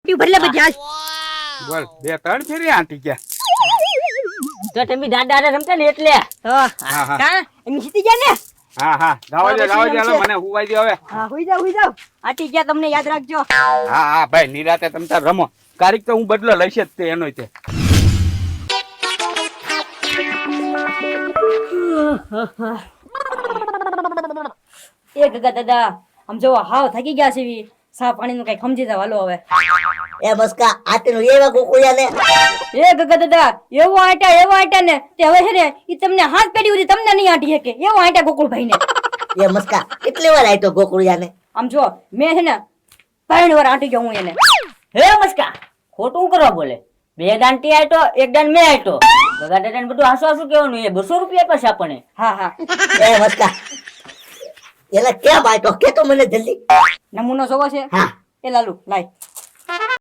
ભલે બજાજ બોલ બે ત્રણ ફેરી આંટી ગયા. તો તમે દાદા રમતા ને એટલે હા. કા એમ જીતી ગયા ને હા જાવા દે હાલો મને હુવાઈ દે હવે. હા હોઈ જાવ આટી ગયા તમને યાદ રાખજો. હા ભાઈ નિરાતે તમ તાર રમો. કારીક તો હું બદલો લઈશ જ તે એનો તે. એ ગગા દાદા આમ જો હાવ થાકી ગયા છે સા પાણી નું કઈ સમજી જાવ હાલો હવે. એ બસકા આટલું એવા ગોકુળિયા ને એ ગગા દાદા એવો આટા ને તે હવે છે ને ઈ તમને હાથ પેડી ઉધી તમને નહીં આટી શકે એવો આટા ગોકુળભાઈ ને. એ મસ્કા કેટલી વાર આયતો ગોકુળિયા ને આમ જો મેં છે ને 3 વાર આટી ગયો હું એને. હે મસ્કા ખોટું કરવા બોલે. બે દાંટી આયતો એક દાન મેં આયતો. ગગા દાદાને બધું હાસુ કહેવાનું એ 200 રૂપિયા પાસે આપણને. હા એ મસ્કા એલા કેમ આયતો કે તો મને જલ્દી નમૂનો જોવો છે. હા એ લાલુ લાય